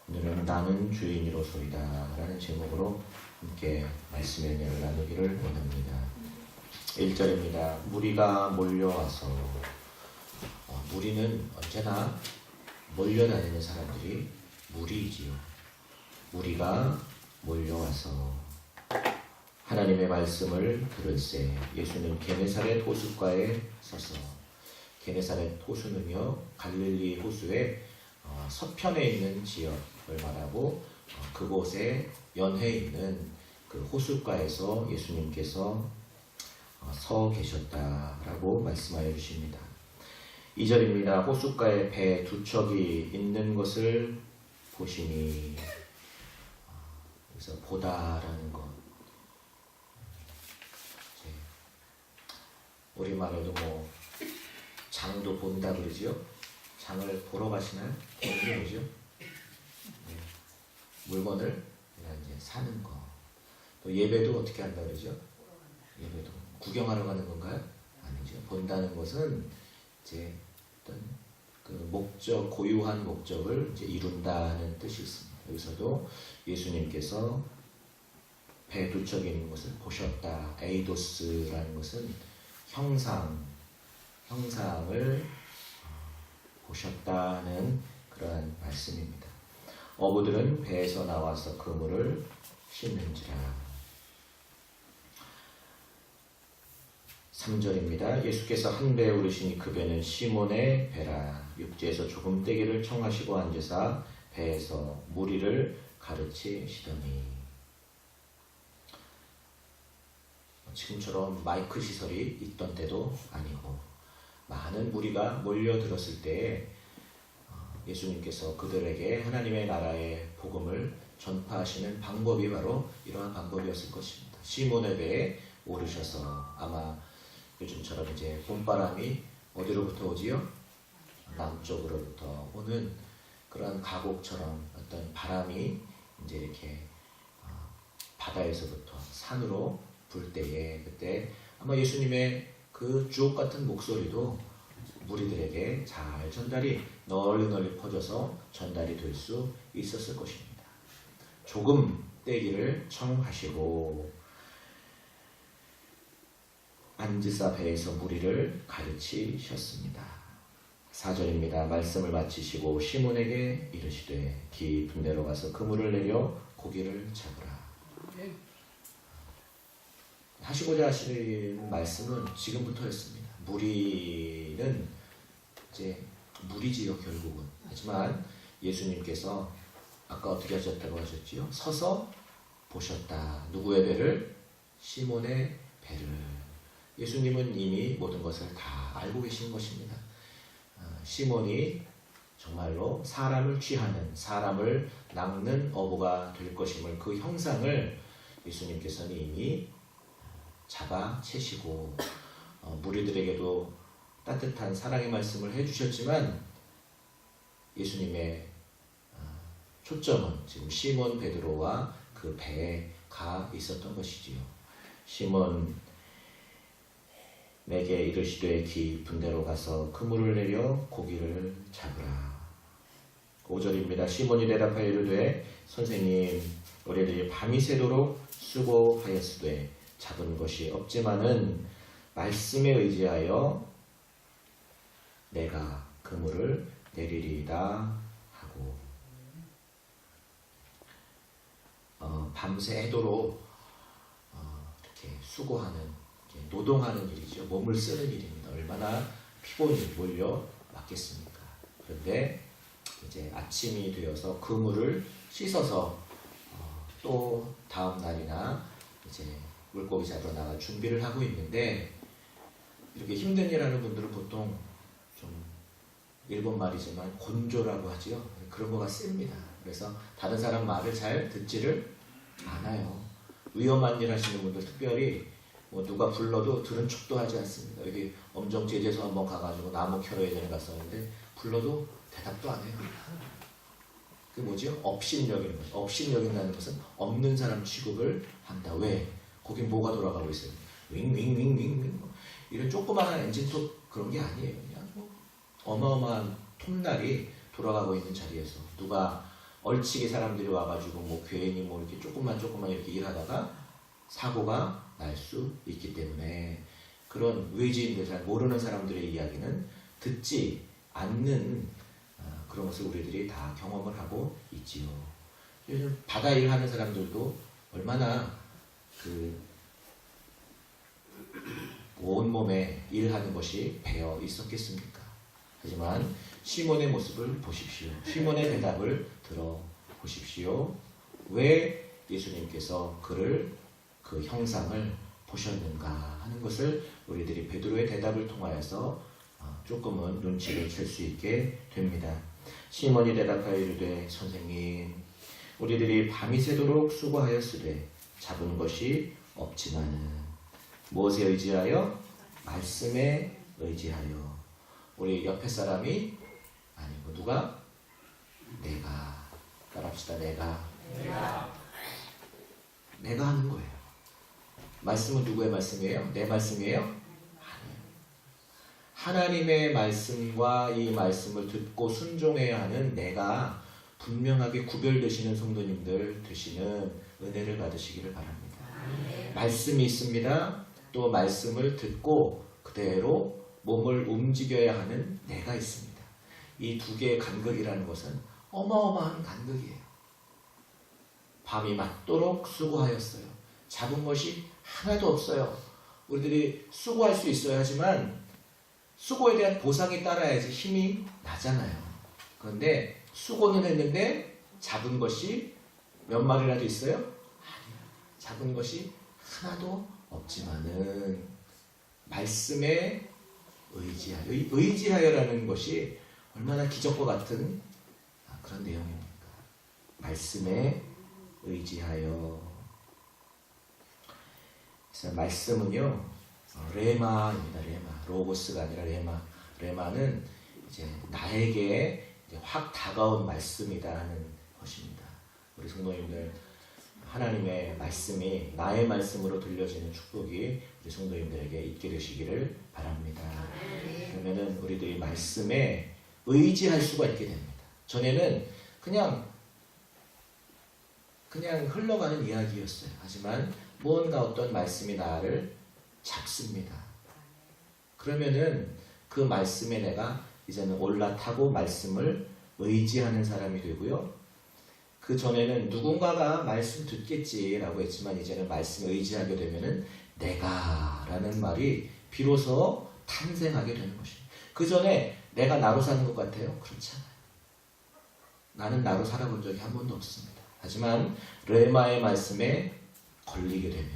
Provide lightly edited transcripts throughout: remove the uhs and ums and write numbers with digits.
오늘은 나는 주인이로소이다 라는 제목으로 함께 말씀의 은혜를 나누기를 원합니다. 1절입니다. 무리가 몰려와서, 무리는 언제나 몰려다니는 사람들이 무리이지요. 무리가 몰려와서 하나님의 말씀을 들을새. 예수는 게네사렛 호숫가에 서서, 게네사렛 호수는요 갈릴리 호수의 서편에 있는 지역을 말하고, 그곳에 연해 있는 그 호숫가에서 예수님께서 서 계셨다라고 말씀하여 주십니다. 2절입니다. 호숫가에 배 두 척이 있는 것을 보시니, 그래서 보다라는 것, 우리말에도 뭐 장도 본다 그러죠. 장을 보러 가시나요? 보는 게 뭐죠? 네. 물건을 그냥 이제 사는 거. 또 예배도 어떻게 한다 그러죠? 예배도 구경하러 가는 건가요? 아니죠. 본다는 것은 이제 어떤 그 목적, 고유한 목적을 이제 이룬다는 뜻이 있습니다. 여기서도 예수님께서 배 두 척이 있는 것을 보셨다. 에이도스라는 것은 형상을 보셨다는 그러한 말씀입니다. 어부들은 배에서 나와서 그물을 씻는지라. 3절입니다. 예수께서 한 배에 오르시니 그 배는 시몬의 배라. 육지에서 조금 떼기를 청하시고 앉으사 배에서 무리를 가르치시더니. 지금처럼 마이크 시설이 있던 때도 아니고, 많은 무리가 몰려들었을 때에 예수님께서 그들에게 하나님의 나라의 복음을 전파하시는 방법이 바로 이러한 방법이었을 것입니다. 시몬의 배에 오르셔서, 아마 요즘처럼 이제 봄바람이 어디로부터 오지요? 남쪽으로부터 오는 그러한 가곡처럼 어떤 바람이 이제 이렇게 바다에서부터 산으로 불 때에, 그때 아마 예수님의 그 주옥 같은 목소리도 무리들에게 잘 전달이 널리 퍼져서 전달이 될 수 있었을 것입니다. 조금 떼기를 청하시고 앉으사 배에서 무리를 가르치셨습니다. 4절입니다. 말씀을 마치시고 시몬에게 이르시되 깊은 데로 가서 그물을 내려 고기를 잡으라. 하시고자 하시는 말씀은 지금부터였습니다. 무리는 이제 무리지요, 결국은. 하지만 예수님께서 아까 어떻게 하셨다고 하셨지요? 서서 보셨다. 누구의 배를? 시몬의 배를. 예수님은 이미 모든 것을 다 알고 계신 것입니다. 시몬이 정말로 사람을 취하는, 사람을 낚는 어부가 될 것임을, 그 형상을 예수님께서는 이미 잡아채시고 무리들에게도 따뜻한 사랑의 말씀을 해주셨지만, 예수님의 초점은 지금 시몬 베드로와 그 배에 가 있었던 것이지요. 시몬에게 이르시되 깊은 데로 가서 그물을 내려 고기를 잡으라. 5절입니다. 시몬이 대답하여 이르되 선생님, 우리들이 밤이 새도록 수고하였으되 잡은 것이 없지만은 말씀에 의지하여 내가 그물을 내리리이다 하고, 밤새도록 이렇게 수고하는, 이렇게 노동하는 일이죠. 몸을 쓰는 일입니다. 얼마나 피곤이 몰려 왔겠습니까? 그런데 이제 아침이 되어서 그물을 씻어서 또 다음 날이나 이제 물고기 잡으러 나갈 준비를 하고 있는데, 이렇게 힘든 일 하는 분들은 보통 좀 일본 말이지만 곤조라고 하지요. 그런 거가 셉니다. 그래서 다른 사람 말을 잘 듣지를 않아요. 위험한 일 하시는 분들, 특별히 뭐 누가 불러도 들은 척도 하지 않습니다. 여기 엄정제주에서 한번 가가지고 나무 캐러 예전에 갔었는데 불러도 대답도 안 해요. 그게 뭐죠? 업신여기는 거죠. 업신여긴다는 것은 없는 사람 취급을 한다. 왜? 거긴 뭐가 돌아가고 있어요? 윙윙윙윙윙 이런 조그마한 엔진톱 그런 게 아니에요. 그냥 뭐 어마어마한 톱날이 돌아가고 있는 자리에서 누가 얼치게 사람들이 와가지고 뭐 괜히 뭐 이렇게 조금만 이렇게 일하다가 사고가 날 수 있기 때문에 그런 외지인들, 잘 모르는 사람들의 이야기는 듣지 않는 그런 것을 우리들이 다 경험을 하고 있지요. 요즘 바다 일하는 사람들도 얼마나 그 온몸에 일하는 것이 배어 있었겠습니까? 하지만 시몬의 모습을 보십시오. 시몬의 대답을 들어보십시오. 왜 예수님께서 그를 그 형상을 보셨는가 하는 것을 우리들이 베드로의 대답을 통하여서 조금은 눈치를 챌 수 있게 됩니다. 시몬이 대답하여 이르되 선생님 우리들이 밤이 새도록 수고하였으되 잡은 것이 없지만은 무엇에 의지하여? 말씀에 의지하여. 우리 옆에 사람이 아니고 누가? 내가. 따라합시다. 내가 하는 거예요. 말씀은 누구의 말씀이에요? 내 말씀이에요? 아니에요. 하나님의 말씀과 이 말씀을 듣고 순종해야 하는 내가 분명하게 구별되시는 성도님들 되시는 은혜를 받으시기를 바랍니다. 말씀이 있습니다. 또 말씀을 듣고 그대로 몸을 움직여야 하는 내가 있습니다. 이 두 개의 간극이라는 것은 어마어마한 간극이에요. 밤이 맞도록 수고하였어요. 잡은 것이 하나도 없어요. 우리들이 수고할 수 있어야 하지만 수고에 대한 보상이 따라야지 힘이 나잖아요. 그런데 수고는 했는데 잡은 것이 몇 마리라도 있어요? 아니요. 잡은 것이 하나도 없지만은 말씀에 의지하여. 의지하여라는 것이 얼마나 기적과 같은 그런 내용입니까? 말씀에 의지하여. 그래서 말씀은요, 레마입니다. 레마. 로고스가 아니라 레마. 레마는 이제 나에게 이제 확 다가온 말씀이다 하는 것입니다. 우리 성도님들, 하나님의 말씀이 나의 말씀으로 들려지는 축복이 우리 성도님들에게 있게 되시기를 바랍니다. 그러면은 우리들이 말씀에 의지할 수가 있게 됩니다. 전에는 그냥 흘러가는 이야기였어요. 하지만 무언가 어떤 말씀이 나를 잡습니다. 그러면은 그 말씀에 내가 이제는 올라타고 말씀을 의지하는 사람이 되고요. 그 전에는 누군가가 말씀 듣겠지라고 했지만 이제는 말씀에 의지하게 되면은 내가라는 말이 비로소 탄생하게 되는 것입니다. 그 전에 내가 나로 사는 것 같아요? 그렇지 않아요. 나는 나로 살아본 적이 한 번도 없습니다. 하지만 레마의 말씀에 걸리게 되면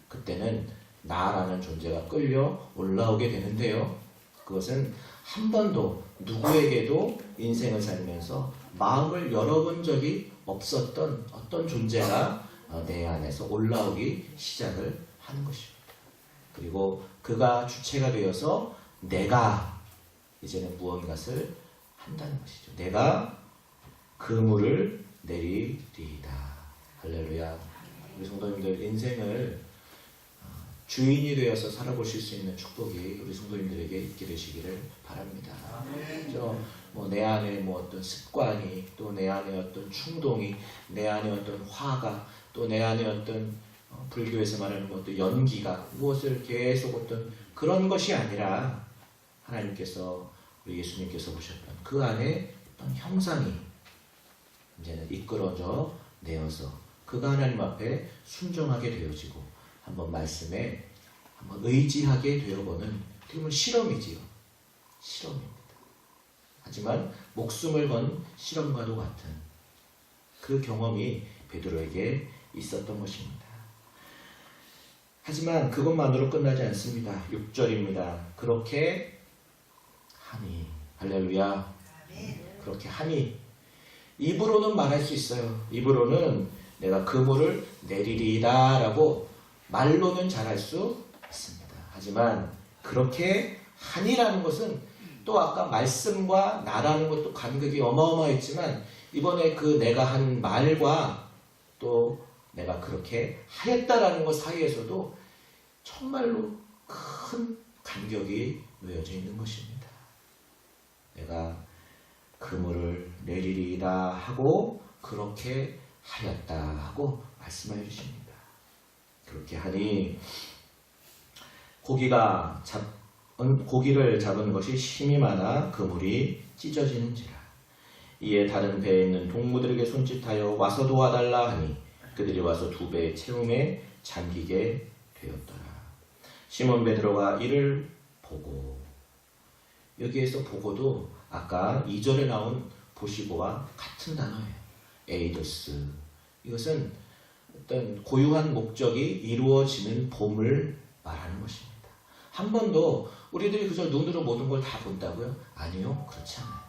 그때는 나라는 존재가 끌려 올라오게 되는데요. 그것은 한 번도 누구에게도 인생을 살면서 마음을 열어본 적이 없었던 어떤 존재가 내 안에서 올라오기 시작을 하는 것입니다. 그리고 그가 주체가 되어서 내가 이제는 무언가를 한다는 것이죠. 내가 그물을 내리리이다. 할렐루야. 우리 성도님들 인생을 주인이 되어서 살아보실 수 있는 축복이 우리 성도님들에게 있게 되시기를 바랍니다. 뭐 내 안에 뭐 어떤 습관이, 또 내 안에 어떤 충동이, 내 안에 어떤 화가, 또 내 안에 어떤 불교에서 말하는 어떤 연기가 무엇을 계속 어떤 그런 것이 아니라 하나님께서 우리 예수님께서 보셨던 그 안에 어떤 형상이 이제는 이끌어져 내어서 그가 하나님 앞에 순종하게 되어지고 한번 말씀에 한번 의지하게 되어보는 어떻게 보면 실험이지요. 실험입니다. 하지만 목숨을 건 실험과도 같은 그 경험이 베드로에게 있었던 것입니다. 하지만 그것만으로 끝나지 않습니다. 6절입니다. 그렇게 하니, 할렐루야. 그렇게 하니, 입으로는 말할 수 있어요. 입으로는 내가 그물을 내리리이다 라고 말로는 잘할 수 있습니다. 하지만 그렇게 하니라는 것은 또 아까 말씀과 나라는 것도 간극이 어마어마했지만 이번에 그 내가 한 말과 또 내가 그렇게 하였다라는 것 사이에서도 정말로 큰 간격이 놓여져 있는 것입니다. 내가 그물을 내리리이다 하고 그렇게 하였다 하고 말씀해 주십니다. 그렇게 하니 고기를 잡은 것이 심히 많아 그물이 찢어지는지라. 이에 다른 배에 있는 동무들에게 손짓하여 와서 도와달라 하니 그들이 와서 2배 채움에 잠기게 되었더라. 시몬 베드로가 이를 보고, 여기에서 보고도 아까 2절에 나온 보시고와 같은 단어예요. 에이도스. 이것은 어떤 고유한 목적이 이루어지는 봄을 말하는 것입니다. 한 번도 우리들이 그저 눈으로 모든 걸 다 본다고요? 아니요, 그렇지 않아요.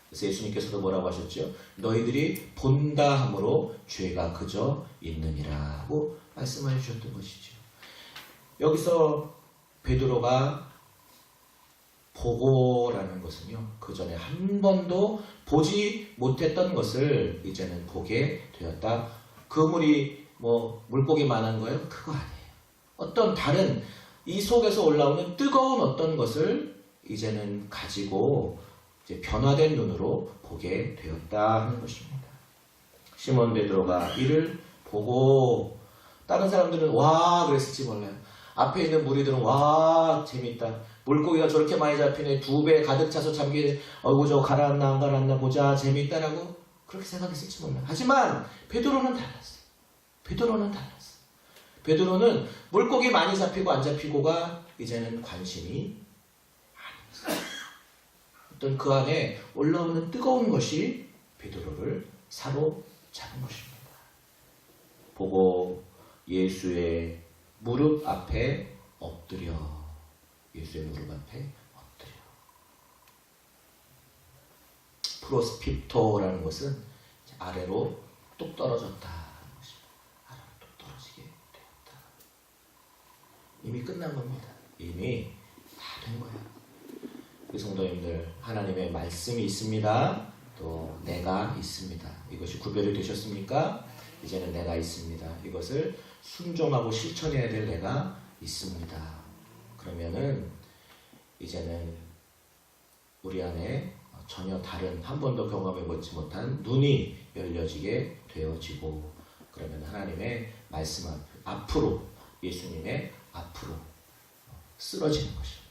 그래서 예수님께서도 뭐라고 하셨죠? 너희들이 본다 함으로 죄가 그저 있느니라 하고 말씀해 주셨던 것이죠. 여기서 베드로가 보고라는 것은요, 그 전에 한 번도 보지 못했던 것을 이제는 보게 되었다. 그물이 물고기 만한 거예요? 그거 아니에요. 어떤 다른 이 속에서 올라오는 뜨거운 어떤 것을 이제는 가지고 이제 변화된 눈으로 보게 되었다 하는 것입니다. 시몬 베드로가 이를 보고, 다른 사람들은 와 그랬을지 몰라요. 앞에 있는 무리들은 와 재밌다. 물고기가 저렇게 많이 잡히네. 2배 가득 차서 잠기네. 어이구 저 가라앉나 안 가라앉나 보자. 재밌다라고 그렇게 생각했을지 몰라요. 하지만 베드로는 달랐어요. 베드로는 물고기 많이 잡히고 안 잡히고가 이제는 관심이 아니었어요. 어떤 그 안에 올라오는 뜨거운 것이 베드로를 사로잡은 것입니다. 보고 예수의 무릎 앞에 엎드려. 프로스피토라는 것은 아래로 뚝 떨어졌다 하는 것입니다. 아래로 뚝 떨어지게 되었다. 이미 끝난 겁니다. 이미 다 된 거예요. 우리 성도님들, 하나님의 말씀이 있습니다. 또 내가 있습니다. 이것이 구별이 되셨습니까? 이제는 내가 있습니다. 이것을 순종하고 실천해야 될 내가 있습니다. 그러면은 이제는 우리 안에 전혀 다른, 한 번도 경험해보지 못한 눈이 열려지게 되어지고, 그러면 하나님의 말씀 앞으로, 예수님의 앞으로 쓰러지는 것입니다.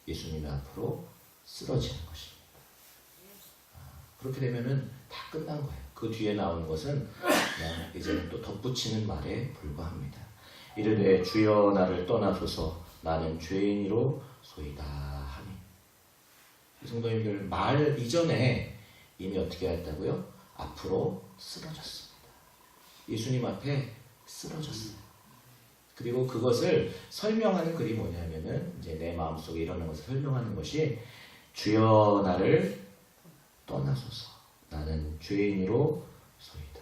예수님의 앞으로 쓰러지는 것입니다. 그렇게 되면은 다 끝난 거예요. 그 뒤에 나오는 것은 그냥 이제는 또 덧붙이는 말에 불과합니다. 이르되 주여 나를 떠나소서 나는 죄인이로 소이다 하니. 성도님들, 말 이전에 이미 어떻게 했다고요? 앞으로 쓰러졌습니다. 예수님 앞에 쓰러졌어요. 그리고 그것을 설명하는 글이 뭐냐면은 이제 내 마음속에 일어나는 것을 설명하는 것이 주여 나를 떠나소서 나는 죄인으로 소이다.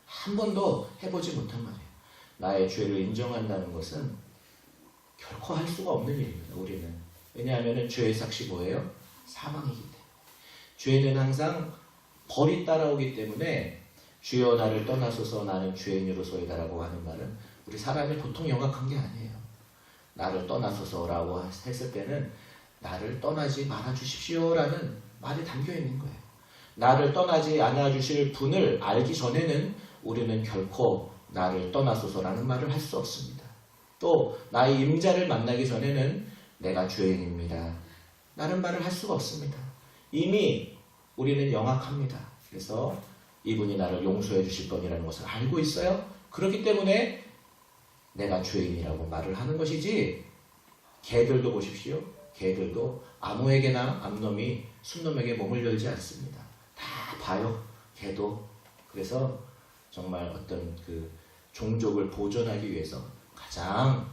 한 번도 해보지 못한 말이에요. 나의 죄를 인정한다는 것은 결코 할 수가 없는 일입니다. 우리는. 왜냐하면 죄의 삭시 뭐예요? 사망이기 때문에. 죄는 항상 벌이 따라오기 때문에 주여 나를 떠나소서 나는 죄인으로소이다라고 하는 말은 우리 사람이 보통 영악한 게 아니에요. 나를 떠나소서라고 했을 때는 나를 떠나지 말아 주십시오라는 말이 담겨 있는 거예요. 나를 떠나지 않아 주실 분을 알기 전에는 우리는 결코 나를 떠나소서라는 말을 할 수 없습니다. 또 나의 임자를 만나기 전에는 내가 죄인입니다 라는 말을 할 수가 없습니다. 이미 우리는 영악합니다. 그래서 이분이 나를 용서해 주실 분이라는 것을 알고 있어요. 그렇기 때문에 내가 죄인이라고 말을 하는 것이지, 개들도 보십시오. 개들도 아무에게나 암놈이 순놈에게 몸을 열지 않습니다. 다 봐요. 개도. 그래서 정말 어떤 그 종족을 보존하기 위해서 가장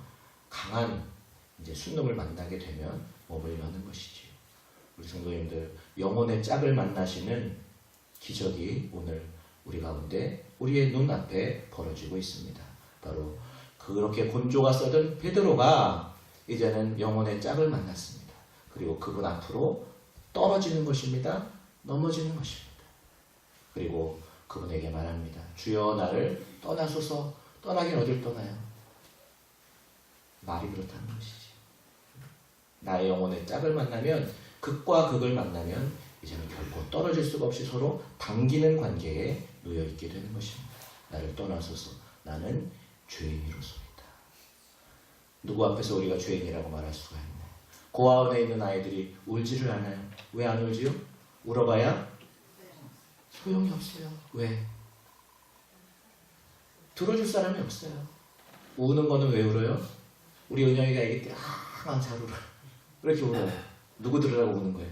강한 이제 순놈을 만나게 되면 몸을 여는 것이지요. 우리 성도님들, 영혼의 짝을 만나시는 기적이 오늘 우리 가운데, 우리의 눈앞에 벌어지고 있습니다. 바로 그렇게 곤조가 써든 베드로가 이제는 영혼의 짝을 만났습니다. 그리고 그분 앞으로 떨어지는 것입니다. 넘어지는 것입니다. 그리고 그분에게 말합니다. 주여 나를 떠나소서. 떠나긴 어딜 떠나요? 말이 그렇다는 것이지. 나의 영혼의 짝을 만나면, 극과 극을 만나면 이제는 결코 떨어질 수가 없이 서로 당기는 관계에 놓여 있게 되는 것입니다. 나를 떠나소서 나는 죄인이로소이다. 누구 앞에서 우리가 죄인이라고 말할 수가 있나요? 고아원에 있는 아이들이 울지를 않아요. 왜 안 울지요? 울어봐야 소용이 없어요. 왜? 들어줄 사람이 없어요. 우는 거는 왜 울어요? 우리 은영이가 아기 때 잘 울어. 왜 이렇게 울어요? 누구 들으라고 우는 거예요?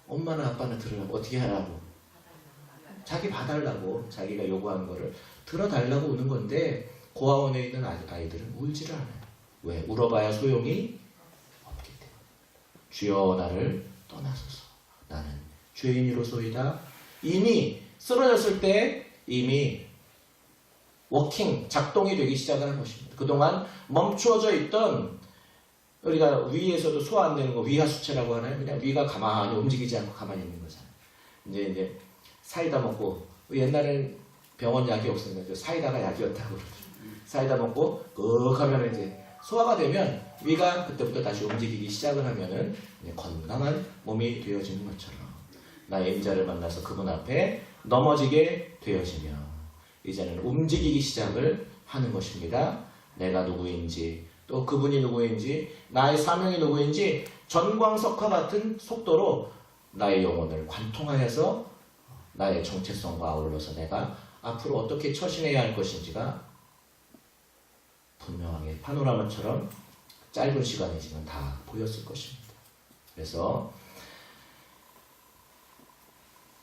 엄마나 아빠나 들으라고. 어떻게 하라고? 자기 봐달라고. 자기가 요구하는 거를 들어달라고 우는 건데 고아원에 있는 아이들은 울지를 않아요. 왜? 울어봐야 소용이 없기 때문에. 주여 나를 떠나소서 나는 죄인이로소이다. 이미 쓰러졌을 때 이미 워킹, 작동이 되기 시작을 한 것입니다. 그동안 멈추어져 있던 우리가 위에서도 소화 안 되는 거 위하수체라고 하나요? 그냥 위가 가만히 움직이지 않고 가만히 있는 거잖아요. 이제 사이다 먹고 옛날엔 병원 약이 없었는데 사이다가 약이었다고 그러죠. 사이다 먹고 윽 하면 이제 소화가 되면 위가 그때부터 다시 움직이기 시작을 하면은 건강한 몸이 되어지는 것처럼 나의 임자를 만나서 그분 앞에 넘어지게 되어지면 이제는 움직이기 시작을 하는 것입니다. 내가 누구인지 또 그분이 누구인지 나의 사명이 누구인지 전광석화 같은 속도로 나의 영혼을 관통하여서 나의 정체성과 아울러서 내가 앞으로 어떻게 처신해야 할 것인지가 분명하게 파노라마처럼 짧은 시간이지만 다 보였을 것입니다. 그래서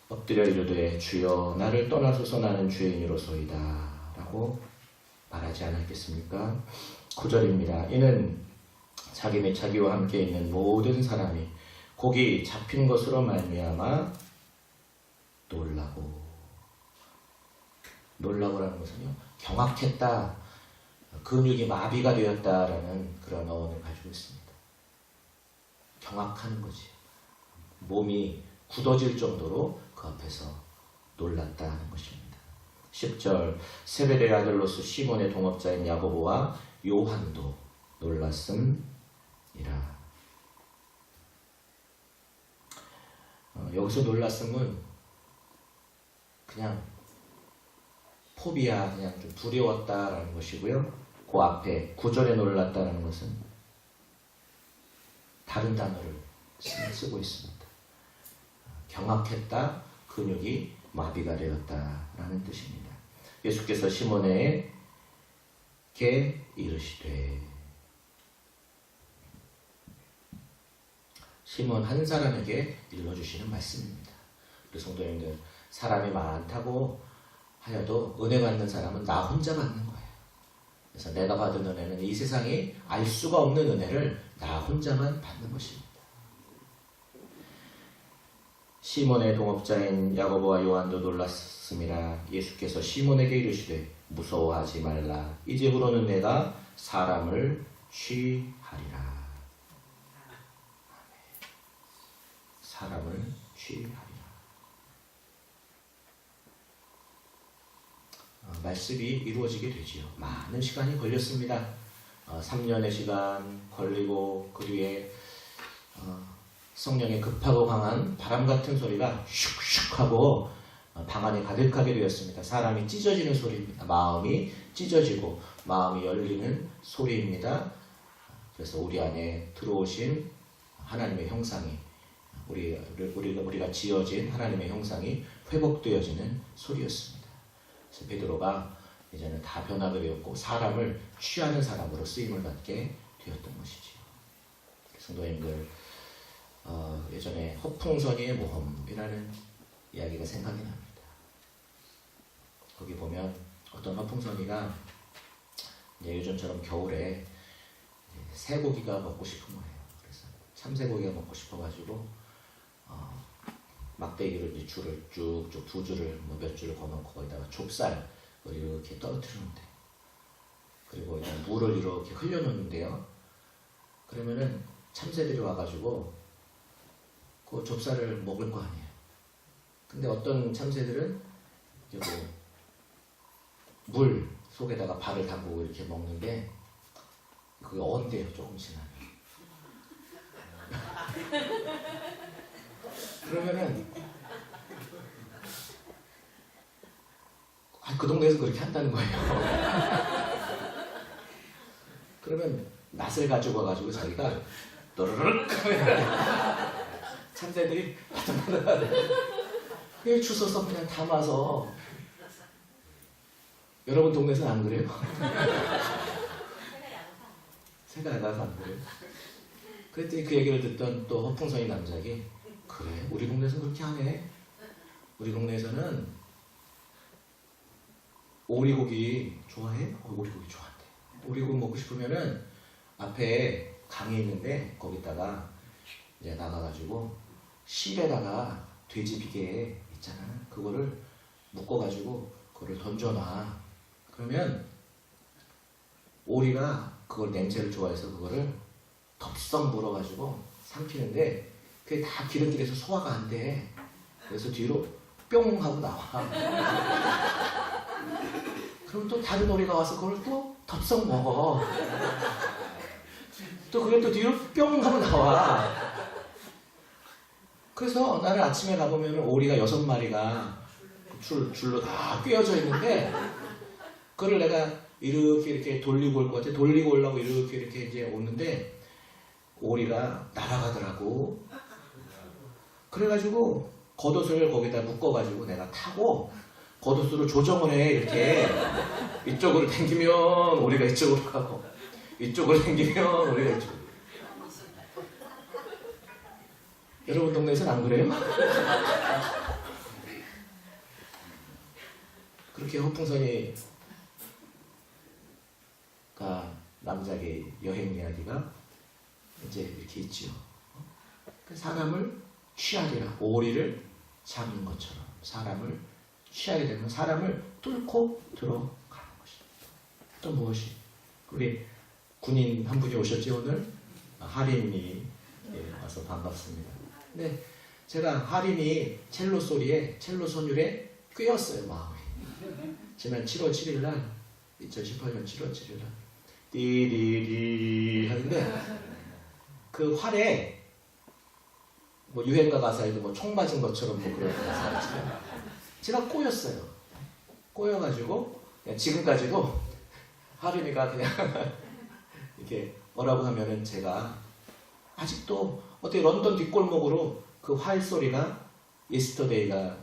엎드려 이르되 주여 나를 떠나소서 나는 죄인이로소이다 라고 말하지 않았겠습니까? 9절입니다. 이는 자기 및 자기와 함께 있는 모든 사람이 곡이 잡힌 것으로 말미암아 놀라고라는 것은요 경악했다, 근육이 마비가 되었다라는 그런 어원을 가지고 있습니다. 경악하는 거지. 몸이 굳어질 정도로 그 앞에서 놀랐다는 것입니다. 10절 세베대의 아들로서 시몬의 동업자인 야고보와 요한도 놀랐음이라. 여기서 놀랐음은 그냥 포비아, 그냥 좀 두려웠다라는 것이고요. 그 앞에 9절에 놀랐다는 것은 다른 단어를 쓰고 있습니다. 경악했다, 근육이 마비가 되었다라는 뜻입니다. 예수께서 시몬에게 이르시되, 시몬 한 사람에게 일러주시는 말씀입니다. 우리 성도님들, 사람이 많다고 하여도 은혜 받는 사람은 나 혼자 받는 거예요. 그래서 내가 받은 은혜는 이 세상이 알 수가 없는 은혜를 나 혼자만 받는 것입니다. 시몬의 동업자인 야고보와 요한도 놀랐음이라. 예수께서 시몬에게 이르시되 무서워하지 말라. 이제부로는 내가 사람을 취하리라. 사람을 취하리라. 말씀이 이루어지게 되지요. 많은 시간이 걸렸습니다. 3년의 시간 걸리고 그 뒤에 성령의 급하고 강한 바람 같은 소리가 슉슉 하고 방 안에 가득하게 되었습니다. 사람이 찢어지는 소리입니다. 마음이 찢어지고 마음이 열리는 소리입니다. 그래서 우리 안에 들어오신 하나님의 형상이 우리가 지어진 하나님의 형상이 회복되어지는 소리였습니다. 그래서 베드로가 이제는 다 변화가 되었고 사람을 취하는 사람으로 쓰임을 받게 되었던 것이지요. 성도님들, 예전에 허풍선이의 모험이라는 이야기가 생각이 납니다. 거기 보면 어떤 허풍선이가 이제 요즘처럼 겨울에 쇠고기가 먹고 싶은 거예요. 그래서 참새고기가 먹고 싶어가지고 막대기로 이제 줄을 쭉쭉 두 줄을 몇 줄을 거놓고 거기다가 좁쌀을 이렇게 떨어뜨리는데, 그리고 이제 물을 이렇게 흘려놓는데요. 그러면은 참새들이 와가지고 그 좁쌀을 먹을 거 아니에요. 근데 어떤 참새들은 물 속에다가 발을 담그고 이렇게 먹는데 그게 언대요. 조금 지나면. 그러면은 그 동네에서 그렇게 한다는 거예요. 그러면 낫을 가지고 와가지고 자기가 또르르륵 하면 참새들이 왜 주워서 그냥 담아서. 여러분 동네에서는 안 그래요? 새가 나가서 안 그래요? 그랬더니 그 얘기를 듣던 또 허풍성이 남자기, 그래 우리 동네에서 그렇게 하네. 우리 동네에서는 오리고기 좋아해? 오리고기 좋아한대. 오리고기 먹고 싶으면은 앞에 강이 있는데 거기다가 이제 나가가지고 실에다가 돼지 비계 있잖아. 그거를 묶어가지고 그거를 던져놔. 그러면 오리가 그걸 냄새를 좋아해서 그거를 덥석 물어가지고 삼키는데 그게 다 기름길에서 소화가 안 돼. 그래서 뒤로 뿅 하고 나와. 그럼 또 다른 오리가 와서 그걸 또 덥석 먹어. 또 그걸 또 뒤로 뿅 하고 나와. 그래서 나는 아침에 가보면 오리가 6마리가 줄로 다 꿰어져 있는데, 그걸 내가 이렇게 돌리고 올 것 같아. 돌리고 오려고 이렇게 이제 오는데 오리가 날아가더라고. 그래가지고 겉옷을 거기다 묶어가지고 내가 타고 겉옷으로 조정을 해. 이렇게 이쪽으로 당기면 오리가 이쪽으로 가고, 이쪽으로 당기면 오리가 이쪽으로. 여러분 동네에서는 안 그래요? 그렇게 허풍선이가 남자의 여행 이야기가 이제 이렇게 있지요. 사람을 취하리라. 오리를 잡는 것처럼 사람을 취하게 되면 사람을 뚫고 들어가는 것입니다. 또 무엇이? 우리 군인 한 분이 오셨죠 오늘? 하림이 와서 반갑습니다. 네, 제가 하림이 첼로 소리에, 첼로 선율에 꿰었어요 마음이. 지난 7월 7일 날, 2018년 7월 7일 날 띠리리 하는데 그 활에 뭐 유행가 가사에도 뭐 총 맞은 것처럼 뭐 그런 가사가 있잖아요. 제가 꼬였어요. 꼬여가지고 그냥 지금까지도 하림이가 그냥 이렇게 뭐라고 하면은 제가 아직도 어떻게 런던 뒷골목으로 그 활 소리가 예스터데이가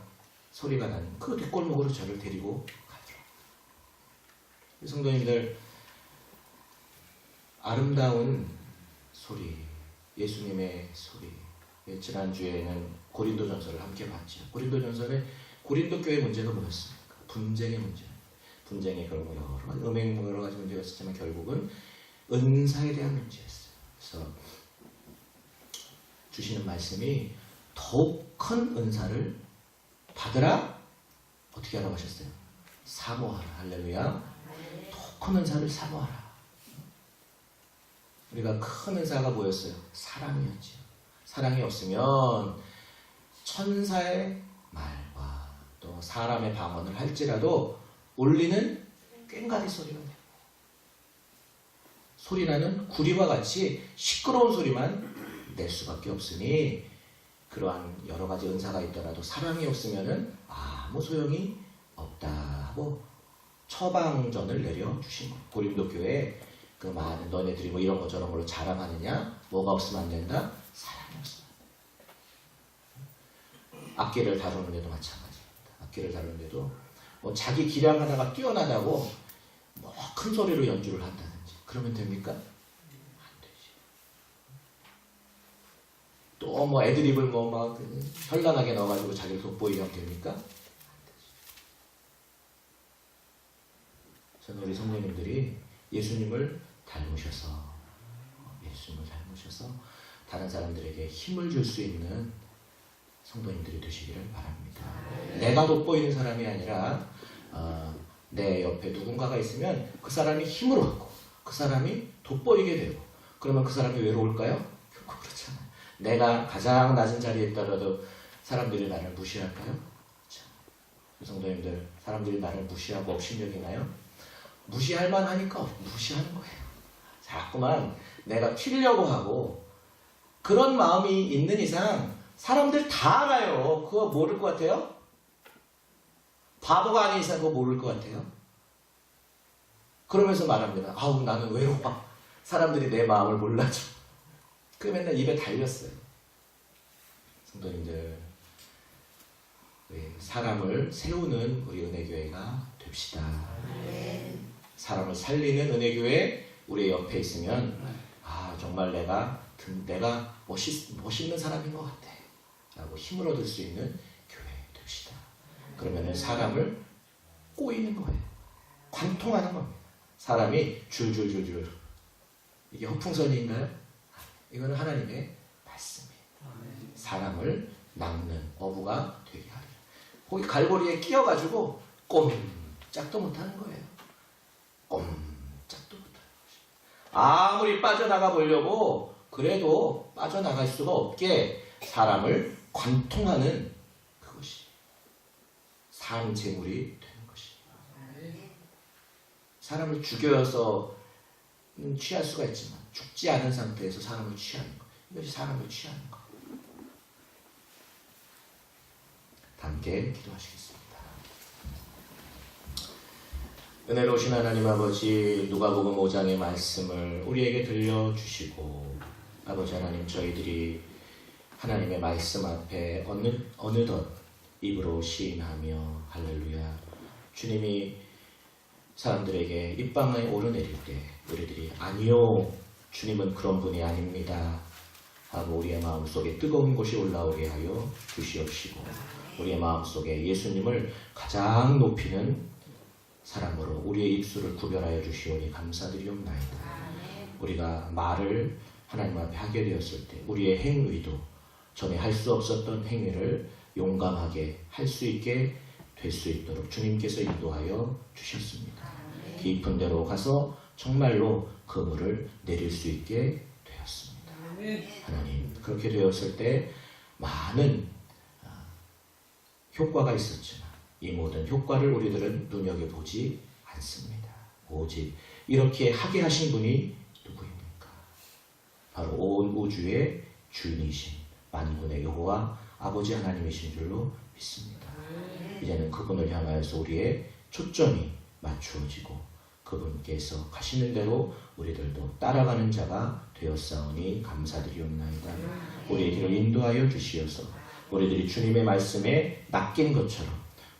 소리가 나는 그 뒷골목으로 저를 데리고 가더라고요. 성도님들, 아름다운 소리, 예수님의 소리. 지난주에는 고린도전서를 함께 봤죠. 고린도전서에 고린도 교회 문제가 뭐였습니까? 분쟁의 문제. 분쟁이 그런 여러 가지 문제가 있었지만 결국은 은사에 대한 문제였어요. 그래서 주시는 말씀이 더욱 큰 은사를 받으라. 어떻게 하라고 하셨어요? 사모하라. 할렐루야. 더욱 큰 은사를 사모하라. 우리가 큰 은사가 뭐였어요? 사랑이었죠. 사랑이 없으면 천사의 말과 또 사람의 방언을 할지라도 울리는 꽹과리 소리가 돼요. 소리나는 구리와 같이 시끄러운 소리만 낼 수밖에 없으니, 그러한 여러 가지 은사가 있더라도 사랑이 없으면은 아무 소용이 없다 하고 처방전을 내려주신 거예요. 고린도 교회에 그 많은 너네들이 뭐 이런 거 저런 걸로 자랑하느냐? 뭐가 없으면 안 된다? 사랑이 없으면 안 된다. 악기를 다루는데도 마찬가지입니다. 악기를 다루는데도 뭐 자기 기량 하나가 뛰어나다고 뭐 큰 소리로 연주를 한다든지 그러면 됩니까? 안 되지. 또 뭐 애드립을 뭐 막 현란하게 넣어가지고 자기를 돋보이게 하면 됩니까? 안 되지. 저는 우리 성도님들이 예수님을 닮으셔서 다른 사람들에게 힘을 줄 수 있는 성도님들이 되시기를 바랍니다. 내가 돋보이는 사람이 아니라 내 옆에 누군가가 있으면 그 사람이 힘을 얻고 그 사람이 돋보이게 되고, 그러면 그 사람이 외로울까요? 결코 그렇지 않아요. 내가 가장 낮은 자리에 있더라도 사람들이 나를 무시할까요? 그렇죠. 성도님들, 사람들이 나를 무시하고 업신여기나요? 무시할 만하니까 무시하는 거예요. 자꾸만 내가 튀려고 하고 그런 마음이 있는 이상 사람들 다 알아요. 그거 모를 것 같아요? 바보가 아닌 이상 그거 모를 것 같아요? 그러면서 말합니다. 아우 나는 외로워. 사람들이 내 마음을 몰라줘. 그 맨날 입에 달렸어요. 성도님들, 우리 사람을 세우는 우리 은혜교회가 됩시다. 사람을 살리는 은혜교회 우리 옆에 있으면 아 정말 내가 멋있는 사람인 것 같아 라고 힘을 얻을 수 있는 교회 됩시다. 그러면은 사람을 꼬이는 거예요. 관통하는 겁니다. 사람이 줄줄줄줄. 이게 허풍선인가요? 이거는 하나님의 말씀이에요. 사람을 낚는 어부가 되게 하리라. 거기 갈고리에 끼어가지고 꼼짝도 못하는 거예요. 꼼짝도 못하는 것이에요. 아무리 빠져나가 보려고 그래도 빠져나갈 수가 없게 사람을 관통하는 그것이 삶 제물이 되는 것이에요. 사람을 죽여서 취할 수가 있지만 죽지 않은 상태에서 사람을 취하는 것, 이것이 사람을 취하는 것. 함께 기도하시겠습니다. 은혜로우신 하나님 아버지, 누가복음 5장의 말씀을 우리에게 들려주시고, 아버지 하나님, 저희들이 하나님의 말씀 앞에 어느덧 입으로 시인하며 할렐루야, 주님이 사람들에게 입방에 오르내릴 때 우리들이 아니요, 주님은 그런 분이 아닙니다 하고 우리의 마음속에 뜨거운 곳이 올라오게 하여 주시옵시고, 우리의 마음속에 예수님을 가장 높이는 사람으로 우리의 입술을 구별하여 주시오니 감사드리옵나이다. 우리가 말을 하나님 앞에 하게 되었을 때 우리의 행위도 전에 할 수 없었던 행위를 용감하게 할 수 있게 될 수 있도록 주님께서 인도하여 주셨습니다. 깊은 데로 가서 정말로 그물을 내릴 수 있게 되었습니다. 하나님, 그렇게 되었을 때 많은 효과가 있었지만 이 모든 효과를 우리들은 눈여겨보지 않습니다. 오직 이렇게 하게 하신 분이 누구입니까? 바로 온 우주의 주인이신 만군의 여호와 아버지 하나님이신 줄로 믿습니다. 이제는 그분을 향하여서 우리의 초점이 맞추어지고 그분께서 가시는 대로 우리들도 따라가는 자가 되었사오니 감사드리옵나이다. 우리들을 인도하여 주시어서 우리들이 주님의 말씀에 낚인 것처럼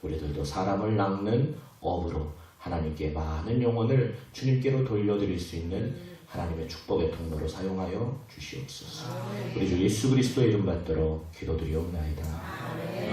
우리들도 사람을 낚는 어부로 하나님께 많은 영혼을 주님께로 돌려드릴 수 있는 하나님의 축복의 통로로 사용하여 주시옵소서. 우리 주 예수 그리스도의 이름 받들어 기도드리옵나이다. 아멘.